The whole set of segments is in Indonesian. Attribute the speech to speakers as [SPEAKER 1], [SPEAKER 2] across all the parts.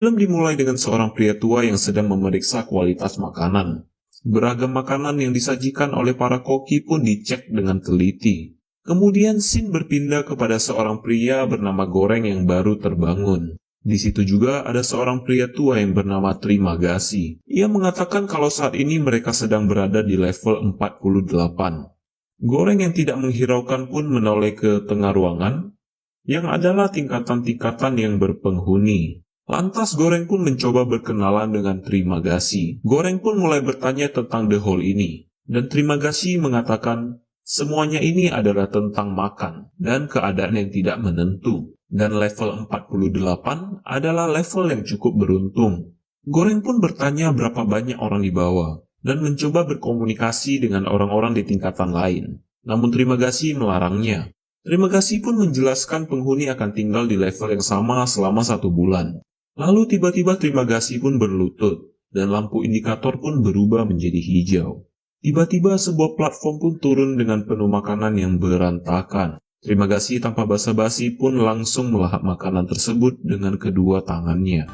[SPEAKER 1] Film dimulai dengan seorang pria tua yang sedang memeriksa kualitas makanan. Beragam makanan yang disajikan oleh para koki pun dicek dengan teliti. Kemudian scene berpindah kepada seorang pria bernama Goreng yang baru terbangun. Di situ juga ada seorang pria tua yang bernama Trimagasi. Ia mengatakan kalau saat ini mereka sedang berada di level 48. Goreng yang tidak menghiraukan pun menoleh ke tengah ruangan, yang adalah tingkatan-tingkatan yang berpenghuni. Lantas Goreng pun mencoba berkenalan dengan Trimagasi. Goreng pun mulai bertanya tentang The Hole ini. Dan Trimagasi mengatakan, semuanya ini adalah tentang makan dan keadaan yang tidak menentu. Dan level 48 adalah level yang cukup beruntung. Goreng pun bertanya berapa banyak orang di bawah dan mencoba berkomunikasi dengan orang-orang di tingkatan lain. Namun Trimagasi melarangnya. Trimagasi pun menjelaskan penghuni akan tinggal di level yang sama selama 1 bulan. Lalu tiba-tiba Trimagasi pun berlutut, dan lampu indikator pun berubah menjadi hijau. Tiba-tiba sebuah platform pun turun dengan penuh makanan yang berantakan. Trimagasi tanpa basa-basi pun langsung melahap makanan tersebut dengan kedua tangannya.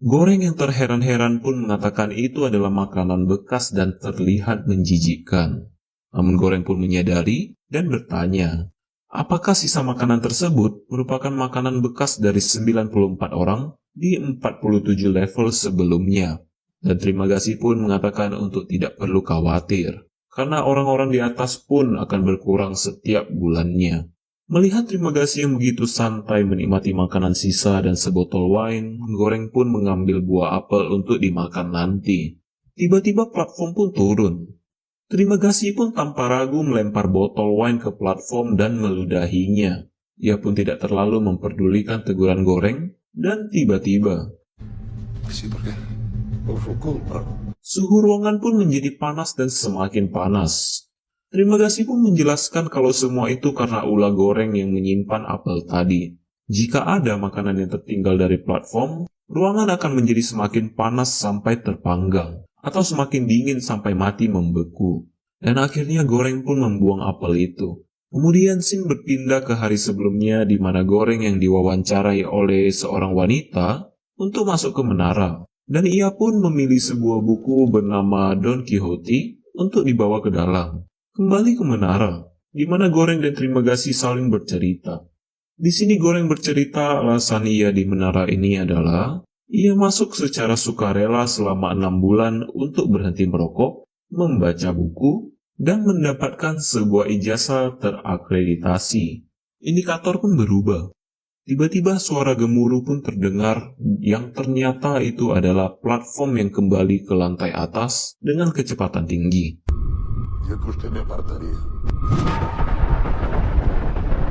[SPEAKER 1] Goreng yang terheran-heran pun mengatakan itu adalah makanan bekas dan terlihat menjijikkan. Namun Goreng pun menyadari dan bertanya, apakah sisa makanan tersebut merupakan makanan bekas dari 94 orang di 47 level sebelumnya? Dan Trimagasi pun mengatakan untuk tidak perlu khawatir, karena orang-orang di atas pun akan berkurang setiap bulannya. Melihat Trimagasi yang begitu santai menikmati makanan sisa dan sebotol wine, Goreng pun mengambil buah apel untuk dimakan nanti. Tiba-tiba platform pun turun. Trimagasi pun tanpa ragu melempar botol wine ke platform dan meludahinya. Ia pun tidak terlalu memperdulikan teguran Goreng, dan tiba-tiba suhu ruangan pun menjadi panas dan semakin panas. Trimagasi pun menjelaskan kalau semua itu karena ulah Goreng yang menyimpan apel tadi. Jika ada makanan yang tertinggal dari platform, ruangan akan menjadi semakin panas sampai terpanggang, atau semakin dingin sampai mati membeku. Dan akhirnya Goreng pun membuang apel itu. Kemudian scene berpindah ke hari sebelumnya di mana Goreng yang diwawancarai oleh seorang wanita untuk masuk ke menara. Dan ia pun memilih sebuah buku bernama Don Quixote untuk dibawa ke dalam. Kembali ke menara, di mana Goreng dan Trimagasi saling bercerita. Di sini Goreng bercerita alasan ia di menara ini adalah ia masuk secara sukarela selama 6 bulan untuk berhenti merokok, membaca buku, dan mendapatkan sebuah ijazah terakreditasi. Indikator pun berubah. Tiba-tiba suara gemuruh pun terdengar yang ternyata itu adalah platform yang kembali ke lantai atas dengan kecepatan tinggi.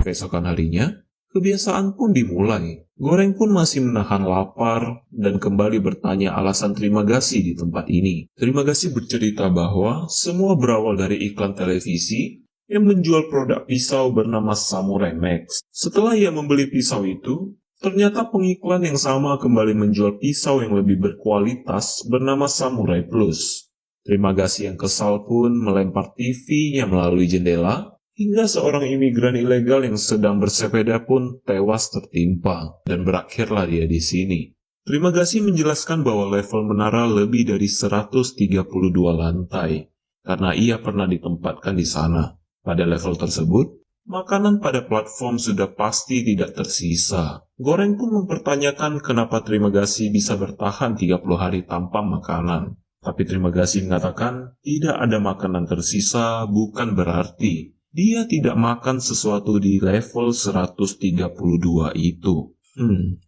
[SPEAKER 1] Keesokan harinya, kebiasaan pun dimulai. Goreng pun masih menahan lapar dan kembali bertanya alasan Trimagasi di tempat ini. Trimagasi bercerita bahwa semua berawal dari iklan televisi yang menjual produk pisau bernama Samurai Max. Setelah ia membeli pisau itu, ternyata pengiklan yang sama kembali menjual pisau yang lebih berkualitas bernama Samurai Plus. Trimagasi yang kesal pun melempar TV-nya melalui jendela, hingga seorang imigran ilegal yang sedang bersepeda pun tewas tertimpa, dan berakhirlah dia di sini. Trimagasi menjelaskan bahwa level menara lebih dari 132 lantai, karena ia pernah ditempatkan di sana. Pada level tersebut, makanan pada platform sudah pasti tidak tersisa. Goreng pun mempertanyakan kenapa Trimagasi bisa bertahan 30 hari tanpa makanan. Tapi Trimagasi mengatakan tidak ada makanan tersisa bukan berarti dia tidak makan sesuatu di level 132 itu.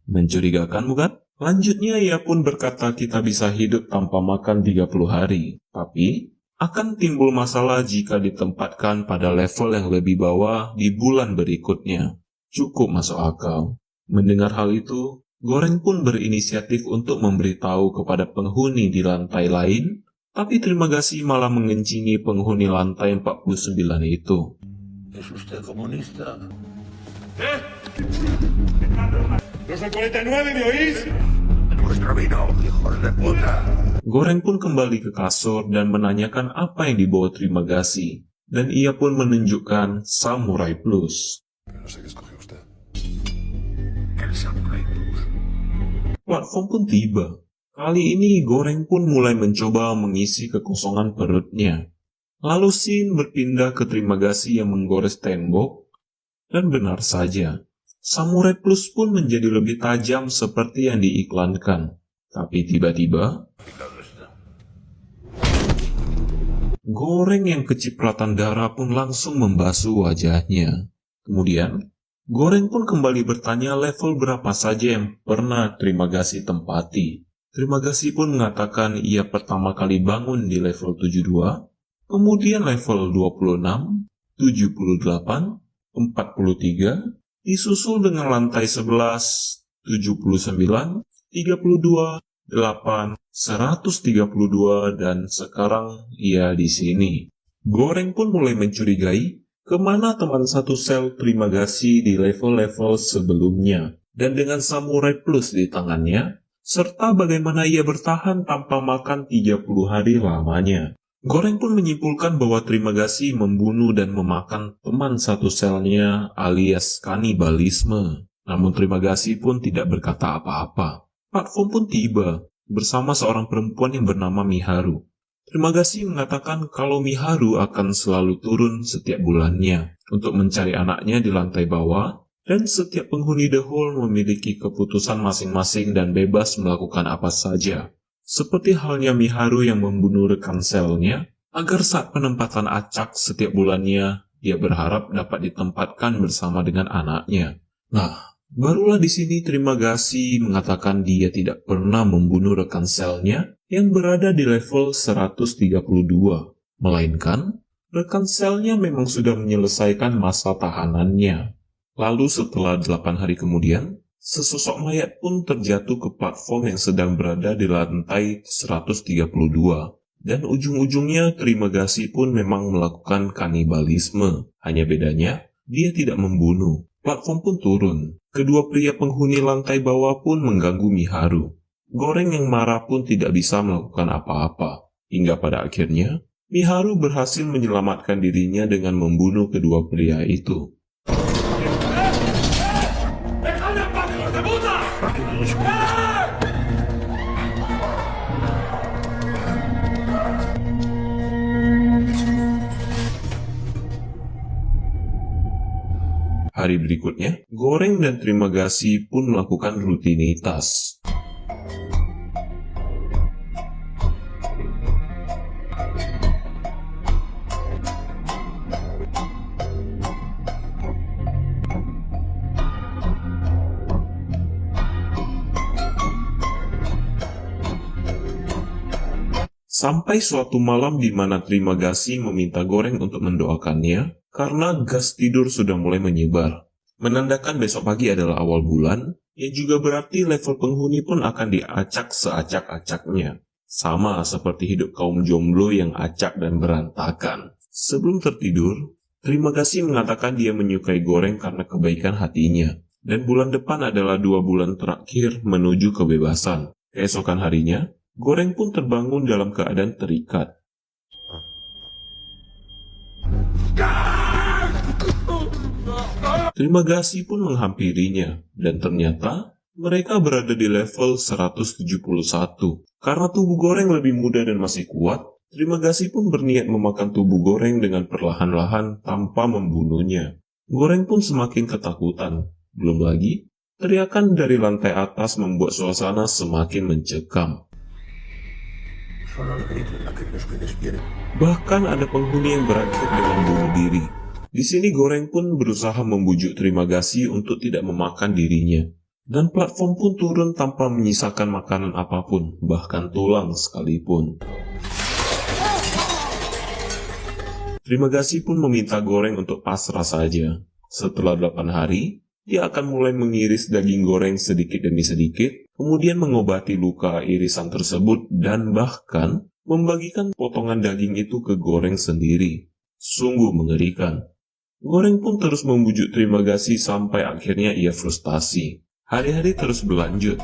[SPEAKER 1] Mencurigakan bukan? Lanjutnya ia pun berkata kita bisa hidup tanpa makan 30 hari. Tapi akan timbul masalah jika ditempatkan pada level yang lebih bawah di bulan berikutnya. Cukup masuk akal. Mendengar hal itu, Goreng pun berinisiatif untuk memberitahu kepada penghuni di lantai lain, tapi Trimagasi malah mengencingi penghuni lantai 49 itu.
[SPEAKER 2] ¿Es usted comunista?
[SPEAKER 3] ¡Los 49, me oís!
[SPEAKER 2] Nuestro vino, hijos de puta.
[SPEAKER 1] Goreng pun kembali ke kasur dan menanyakan apa yang dibawa Trimagasi. dan ia pun menunjukkan Samurai Plus.
[SPEAKER 2] No sé qué escogió usted. El Samurai Plus.
[SPEAKER 1] Platform pun tiba. Kali ini Goreng pun mulai mencoba mengisi kekosongan perutnya. Lalu Shin berpindah ke Terima Kasih yang menggores tembok. Dan benar saja, Samurai Plus pun menjadi lebih tajam seperti yang diiklankan. Tapi tiba-tiba, Goreng yang kecipratan darah pun langsung membasuh wajahnya. Kemudian, Goreng pun kembali bertanya level berapa saja yang pernah Terima Kasih tempati. Terima Kasih pun mengatakan ia pertama kali bangun di level 72, kemudian level 26, 78, 43, disusul dengan lantai 11, 79, 32, 8, 132, dan sekarang ia di sini. Goreng pun mulai mencurigai kemana teman satu sel Terima Kasih di level-level sebelumnya, dan dengan Samurai Plus di tangannya, serta bagaimana ia bertahan tanpa makan 30 hari lamanya. Goreng pun menyimpulkan bahwa Terima Kasih membunuh dan memakan teman satu selnya alias kanibalisme. Namun Terima Kasih pun tidak berkata apa-apa. Platform pun tiba bersama seorang perempuan yang bernama Miharu. Terima Kasih mengatakan kalau Miharu akan selalu turun setiap bulannya untuk mencari anaknya di lantai bawah, dan setiap penghuni The Hall memiliki keputusan masing-masing dan bebas melakukan apa saja. Seperti halnya Miharu yang membunuh rekan selnya, agar saat penempatan acak setiap bulannya, dia berharap dapat ditempatkan bersama dengan anaknya. Nah, barulah di sini Terima Kasih mengatakan dia tidak pernah membunuh rekan selnya yang berada di level 132, melainkan rekan selnya memang sudah menyelesaikan masa tahanannya. Lalu setelah 8 hari kemudian, sesosok mayat pun terjatuh ke platform yang sedang berada di lantai 132. Dan ujung-ujungnya Terima Kasih pun memang melakukan kanibalisme. Hanya bedanya, dia tidak membunuh. Platform pun turun. Kedua pria penghuni lantai bawah pun mengganggu Miharu. Goreng yang marah pun tidak bisa melakukan apa-apa. Hingga pada akhirnya, Miharu berhasil menyelamatkan dirinya dengan membunuh kedua pria itu. Hari berikutnya, Goreng dan Terima Kasih pun melakukan rutinitas. Sampai suatu malam di mana Terima Kasih meminta Goreng untuk mendoakannya, karena gas tidur sudah mulai menyebar. Menandakan besok pagi adalah awal bulan, yang juga berarti level penghuni pun akan diacak seacak-acaknya. Sama seperti hidup kaum jomblo yang acak dan berantakan. Sebelum tertidur, Terima Kasih mengatakan dia menyukai Goreng karena kebaikan hatinya. Dan bulan depan adalah 2 bulan terakhir menuju kebebasan. Keesokan harinya, Goreng pun terbangun dalam keadaan terikat. Terima Kasih pun menghampirinya, dan ternyata mereka berada di level 171. Karena tubuh Goreng lebih muda dan masih kuat, Terima Kasih pun berniat memakan tubuh Goreng dengan perlahan-lahan tanpa membunuhnya. Goreng pun semakin ketakutan. Belum lagi, teriakan dari lantai atas membuat suasana semakin mencekam. Bahkan ada penghuni yang berakhir dengan bunuh diri. Di sini Goreng pun berusaha membujuk Terima Kasih untuk tidak memakan dirinya. Dan platform pun turun tanpa menyisakan makanan apapun, bahkan tulang sekalipun. Terima Kasih pun meminta Goreng untuk pasrah saja. Setelah 8 hari, dia akan mulai mengiris daging Goreng sedikit demi sedikit, kemudian mengobati luka irisan tersebut dan bahkan membagikan potongan daging itu ke Goreng sendiri. Sungguh mengerikan. Goreng pun terus membujuk Terima Kasih sampai akhirnya ia frustasi. Hari-hari terus berlanjut.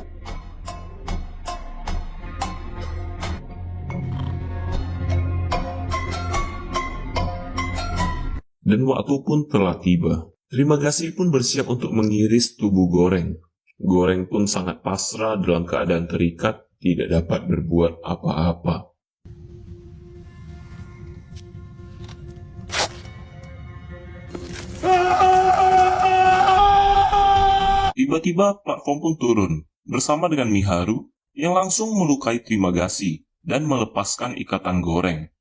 [SPEAKER 1] Dan waktu pun telah tiba. Terima kasih pun bersiap untuk mengiris tubuh Goreng. Goreng pun sangat pasrah dalam keadaan terikat, tidak dapat berbuat apa-apa. Tiba-tiba platform pun turun, bersama dengan Miharu, yang langsung melukai Terima Kasih dan melepaskan ikatan Goreng.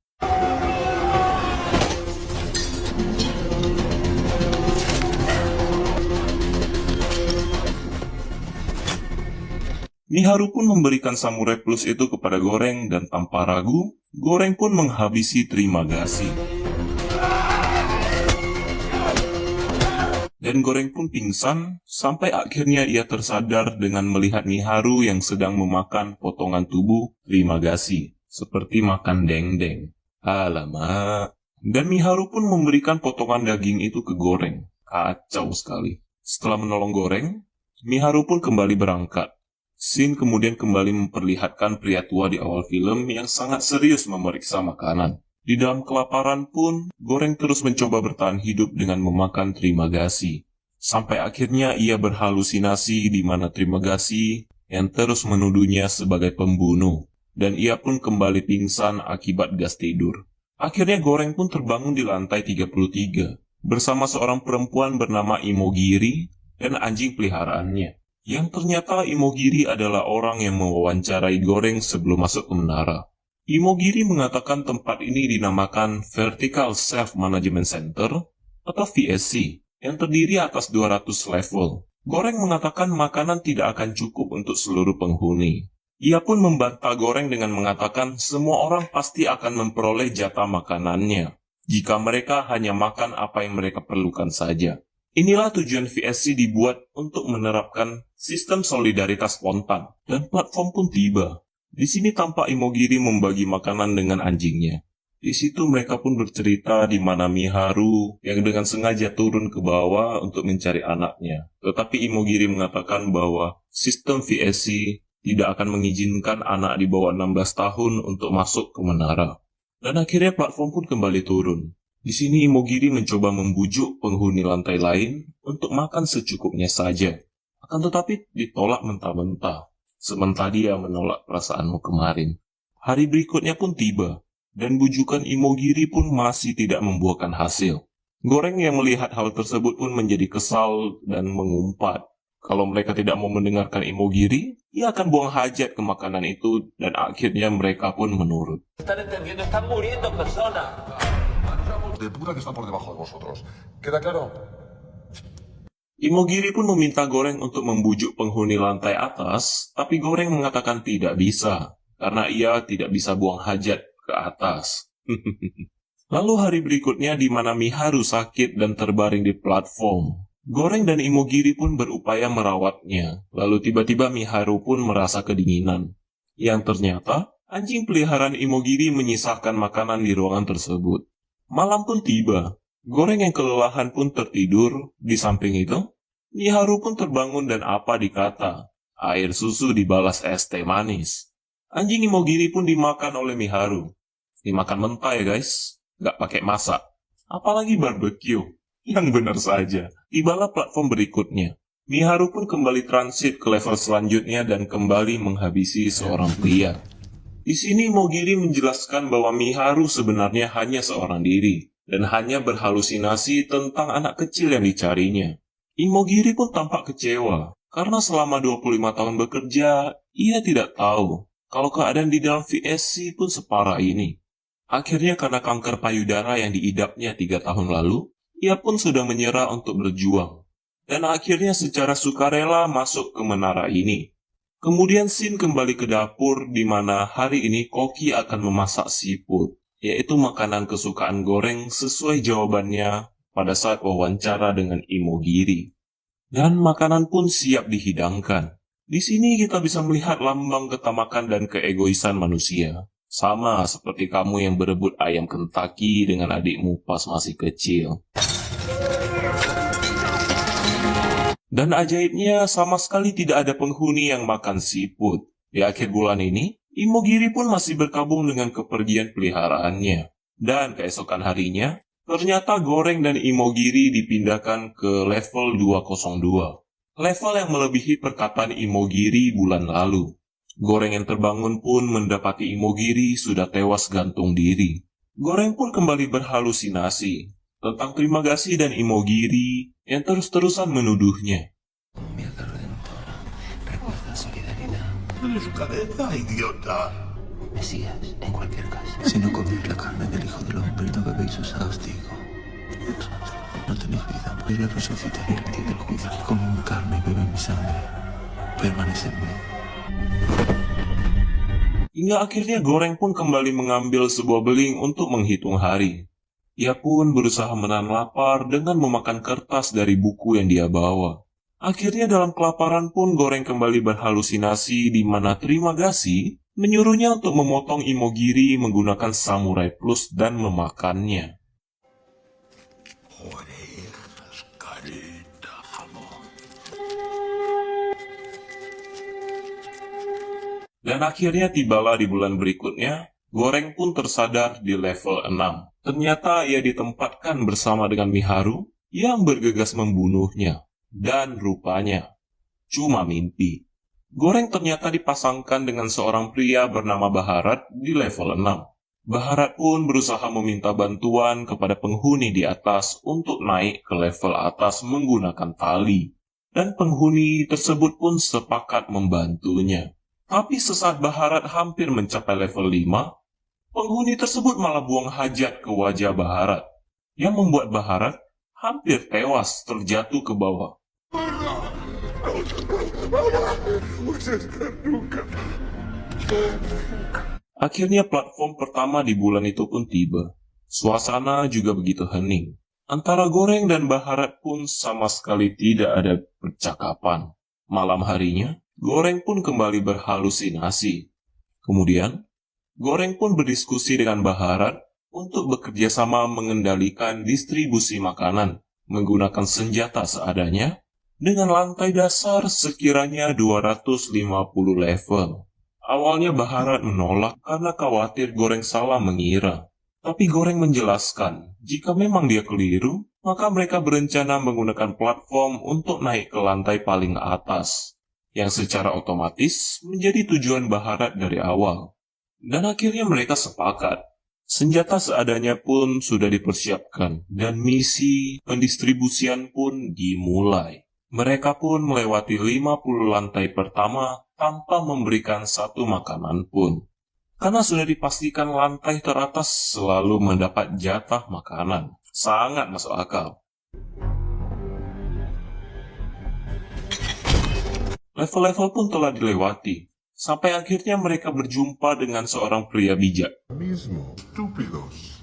[SPEAKER 1] Miharu pun memberikan Samurai Plus itu kepada Goreng dan tanpa ragu, Goreng pun menghabisi Terima Kasih. Dan Goreng pun pingsan sampai akhirnya ia tersadar dengan melihat Miharu yang sedang memakan potongan tubuh Terima Kasih, seperti makan dendeng. Alamak. Dan Miharu pun memberikan potongan daging itu ke Goreng. Kacau sekali. Setelah menolong Goreng, Miharu pun kembali berangkat. Shin kemudian kembali memperlihatkan pria tua di awal film yang sangat serius memeriksa makanan. Di dalam kelaparan pun, Goreng terus mencoba bertahan hidup dengan memakan Terima Kasih. Sampai akhirnya ia berhalusinasi di mana Terima Kasih yang terus menuduhnya sebagai pembunuh. Dan ia pun kembali pingsan akibat gas tidur. Akhirnya Goreng pun terbangun di lantai 33 bersama seorang perempuan bernama Imogiri dan anjing peliharaannya. Yang ternyata Imogiri adalah orang yang mewawancarai Goreng sebelum masuk ke menara. Imogiri mengatakan tempat ini dinamakan Vertical Self Management Center atau VSC yang terdiri atas 200 level. Goreng mengatakan makanan tidak akan cukup untuk seluruh penghuni. Ia pun membantah Goreng dengan mengatakan semua orang pasti akan memperoleh jatah makanannya jika mereka hanya makan apa yang mereka perlukan saja. Inilah tujuan VSC dibuat untuk menerapkan sistem solidaritas spontan, dan platform pun tiba. Di sini tampak Imogiri membagi makanan dengan anjingnya. Di situ mereka pun bercerita di mana Miharu yang dengan sengaja turun ke bawah untuk mencari anaknya. Tetapi Imogiri mengatakan bahwa sistem VSC tidak akan mengizinkan anak di bawah 16 tahun untuk masuk ke menara. Dan akhirnya platform pun kembali turun. Di sini Imogiri mencoba membujuk penghuni lantai lain untuk makan secukupnya saja. Akan tetapi ditolak mentah-mentah. Sementara dia menolak perasaanmu kemarin. Hari berikutnya pun tiba, dan bujukan Imogiri pun masih tidak membuahkan hasil. Goreng yang melihat hal tersebut pun menjadi kesal dan mengumpat. Kalau mereka tidak mau mendengarkan Imogiri, ia akan buang hajat ke makanan itu, dan akhirnya mereka pun menurut.
[SPEAKER 2] De puta que están por debajo de vosotros. ¿Queda claro?
[SPEAKER 1] Imogiri pun meminta Goreng untuk membujuk penghuni lantai atas, tapi Goreng mengatakan tidak bisa, karena ia tidak bisa buang hajat ke atas. Lalu hari berikutnya di mana Miharu sakit dan terbaring di platform. Goreng dan Imogiri pun berupaya merawatnya, lalu tiba-tiba Miharu pun merasa kedinginan. Yang ternyata, anjing peliharaan Imogiri menyisahkan makanan di ruangan tersebut. Malam pun tiba. Goreng yang kelelahan pun tertidur. Di samping itu, Miharu pun terbangun dan apa dikata. Air susu dibalas es teh manis. Anjing Imogiri pun dimakan oleh Miharu. Dimakan mentah ya guys, gak pakai masak. Apalagi barbecue. Yang benar saja. Tibalah platform berikutnya. Miharu pun kembali transit ke level selanjutnya dan kembali menghabisi seorang pria. Di sini Imogiri menjelaskan bahwa Miharu sebenarnya hanya seorang diri dan hanya berhalusinasi tentang anak kecil yang dicarinya. Imogiri pun tampak kecewa karena selama 25 tahun bekerja, ia tidak tahu kalau keadaan di dalam VSC pun separah ini. Akhirnya karena kanker payudara yang diidapnya 3 tahun lalu, ia pun sudah menyerah untuk berjuang. Dan akhirnya secara sukarela masuk ke menara ini. Kemudian Shin kembali ke dapur di mana hari ini Koki akan memasak seafood, yaitu makanan kesukaan Goreng sesuai jawabannya pada saat wawancara dengan Imogiri. Dan makanan pun siap dihidangkan. Di sini kita bisa melihat lambang ketamakan dan keegoisan manusia. Sama seperti kamu yang berebut ayam Kentucky dengan adikmu pas masih kecil. Dan ajaibnya sama sekali tidak ada penghuni yang makan seafood. Di akhir bulan ini, Imogiri pun masih berkabung dengan kepergian peliharaannya. Dan keesokan harinya, Ternyata Goreng dan Imogiri dipindahkan ke level 202. Level yang melebihi perkataan Imogiri bulan lalu. Goreng yang terbangun pun mendapati Imogiri sudah tewas gantung diri. Goreng pun kembali berhalusinasi tentang Terima Kasih dan Imogiri yang terus-terusan menuduhnya.
[SPEAKER 2] Mi cargo dentro. Recuerda solidaridad.
[SPEAKER 3] En su cabeza, idiota.
[SPEAKER 2] Me sigas en cualquier caso. Si no coméis la carne del Hijo del Hombre y no bebéis su castigo, no tenéis vida, pues yo resucitaré el día del juicio. Come mi carne y bebe mi sangre. Permanece en mí.
[SPEAKER 1] Hingga akhirnya Goreng pun kembali mengambil sebuah beling untuk menghitung hari. Ia pun berusaha menahan lapar dengan memakan kertas dari buku yang dia bawa. Akhirnya dalam kelaparan pun Goreng kembali berhalusinasi di mana Terima Kasih menyuruhnya untuk memotong Imogiri menggunakan Samurai Plus dan memakannya.
[SPEAKER 3] Orejas, careta, jamón.
[SPEAKER 1] Dan akhirnya tibalah di bulan berikutnya, Goreng pun tersadar di level 6. Ternyata ia ditempatkan bersama dengan Miharu yang bergegas membunuhnya. Dan rupanya, cuma mimpi. Goreng ternyata dipasangkan dengan seorang pria bernama Baharat di level 6. Baharat pun berusaha meminta bantuan kepada penghuni di atas untuk naik ke level atas menggunakan tali. Dan penghuni tersebut pun sepakat membantunya. Tapi sesaat Baharat hampir mencapai level 5, penghuni tersebut malah buang hajat ke wajah Baharat, yang membuat Baharat hampir tewas terjatuh ke bawah. Akhirnya platform pertama di bulan itu pun tiba. Suasana juga begitu hening. Antara Goreng dan Baharat pun sama sekali tidak ada percakapan. Malam harinya, Goreng pun kembali berhalusinasi. Kemudian, Goreng pun berdiskusi dengan Baharat untuk bekerja sama mengendalikan distribusi makanan menggunakan senjata seadanya dengan lantai dasar sekiranya 250 level. Awalnya Baharat menolak karena khawatir Goreng salah mengira. Tapi Goreng menjelaskan, jika memang dia keliru, maka mereka berencana menggunakan platform untuk naik ke lantai paling atas, yang secara otomatis menjadi tujuan Baharat dari awal. Dan akhirnya mereka sepakat. Senjata seadanya pun sudah dipersiapkan, dan misi pendistribusian pun dimulai. Mereka pun melewati 50 lantai pertama tanpa memberikan satu makanan pun. Karena sudah dipastikan lantai teratas selalu mendapat jatah makanan. Sangat masuk akal. Level-level pun telah dilewati, sampai akhirnya mereka berjumpa dengan seorang pria bijak.
[SPEAKER 3] Mismo, estúpidos.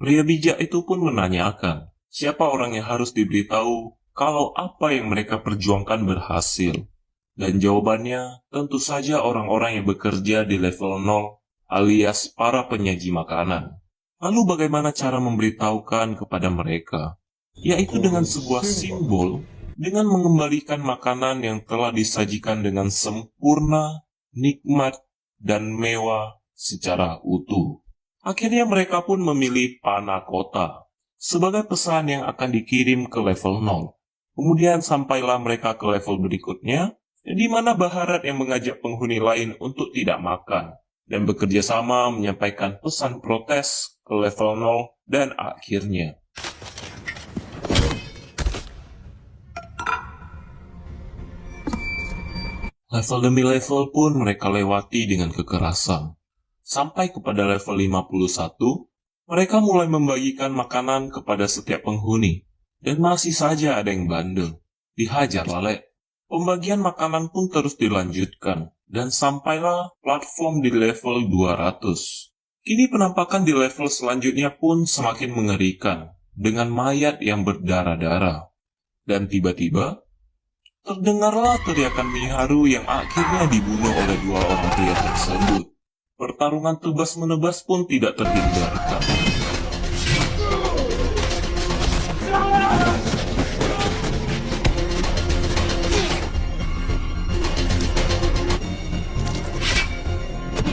[SPEAKER 1] Pria bijak itu pun menanyakan, siapa orang yang harus diberitahu kalau apa yang mereka perjuangkan berhasil. Dan jawabannya tentu saja orang-orang yang bekerja di level 0 alias para penyaji makanan. Lalu bagaimana cara memberitahukan kepada mereka? Yaitu dengan sebuah simbol, dengan mengembalikan makanan yang telah disajikan dengan sempurna, nikmat, dan mewah secara utuh. Akhirnya mereka pun memilih panah kota sebagai pesan yang akan dikirim ke level 0. Kemudian sampailah mereka ke level berikutnya, di mana Baharat yang mengajak penghuni lain untuk tidak makan dan bekerja sama menyampaikan pesan protes ke level 0 dan akhirnya level demi level pun mereka lewati dengan kekerasan. Sampai kepada level 51, mereka mulai membagikan makanan kepada setiap penghuni dan masih saja ada yang bandel, dihajar lalek. Pembagian makanan pun terus dilanjutkan, dan sampailah platform di level 200. Kini penampakan di level selanjutnya pun semakin mengerikan, dengan mayat yang berdarah-darah. Dan tiba-tiba, terdengarlah teriakan Miharu yang akhirnya dibunuh oleh dua orang pria tersebut. Pertarungan tebas-menebas pun tidak terhindarkan.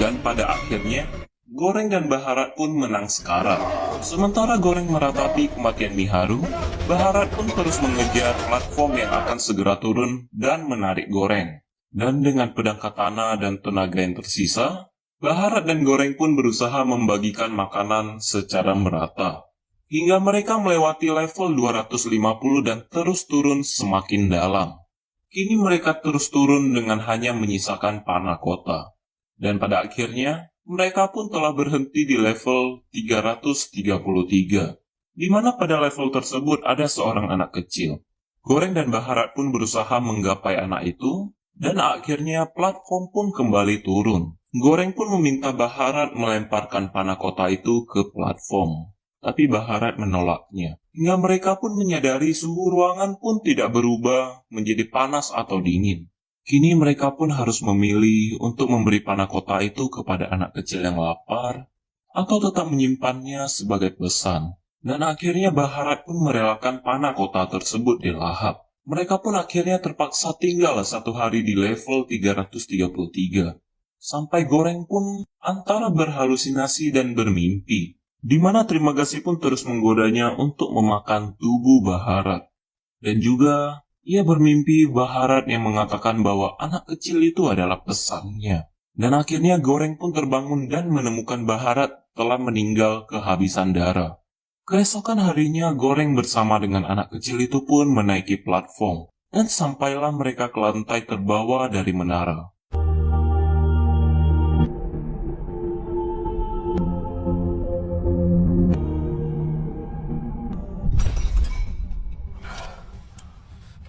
[SPEAKER 1] Dan pada akhirnya, Goreng dan Baharat pun menang sekarat. Sementara Goreng meratapi kematian Miharu, Baharat pun terus mengejar platform yang akan segera turun dan menarik Goreng. Dan dengan pedang katana dan tenaga yang tersisa, Baharat dan Goreng pun berusaha membagikan makanan secara merata. Hingga mereka melewati level 250 dan terus turun semakin dalam. Kini mereka terus turun dengan hanya menyisakan panah kota. Dan pada akhirnya, mereka pun telah berhenti di level 333. Di mana pada level tersebut ada seorang anak kecil. Goreng dan Baharat pun berusaha menggapai anak itu, dan akhirnya platform pun kembali turun. Goreng pun meminta Baharat melemparkan panah kota itu ke platform. Tapi Baharat menolaknya. Hingga mereka pun menyadari suhu ruangan pun tidak berubah menjadi panas atau dingin. Kini mereka pun harus memilih untuk memberi panah kota itu kepada anak kecil yang lapar, atau tetap menyimpannya sebagai pesan. Dan akhirnya Baharat pun merelakan panah kota tersebut dilahap. Mereka pun akhirnya terpaksa tinggal 1 hari di level 333. Sampai Goreng pun antara berhalusinasi dan bermimpi, di mana Trimagasi pun terus menggodanya untuk memakan tubuh Baharat. Dan juga ia bermimpi Baharat yang mengatakan bahwa anak kecil itu adalah pesannya. Dan akhirnya Goreng pun terbangun dan menemukan Baharat telah meninggal kehabisan darah. Keesokan harinya Goreng bersama dengan anak kecil itu pun menaiki platform. Dan sampailah mereka ke lantai terbawah dari menara.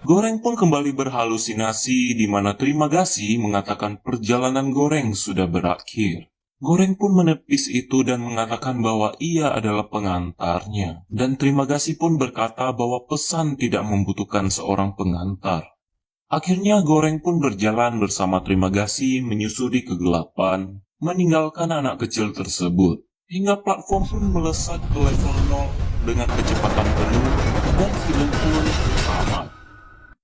[SPEAKER 1] Goreng pun kembali berhalusinasi di mana Trimagasi mengatakan perjalanan Goreng sudah berakhir. Goreng pun menepis itu dan mengatakan bahwa ia adalah pengantarnya. Dan Trimagasi pun berkata bahwa pesan tidak membutuhkan seorang pengantar. Akhirnya Goreng pun berjalan bersama Trimagasi menyusuri kegelapan, meninggalkan anak kecil tersebut. Hingga platform pun melesat ke level 0 dengan kecepatan penuh dan film pun tamat.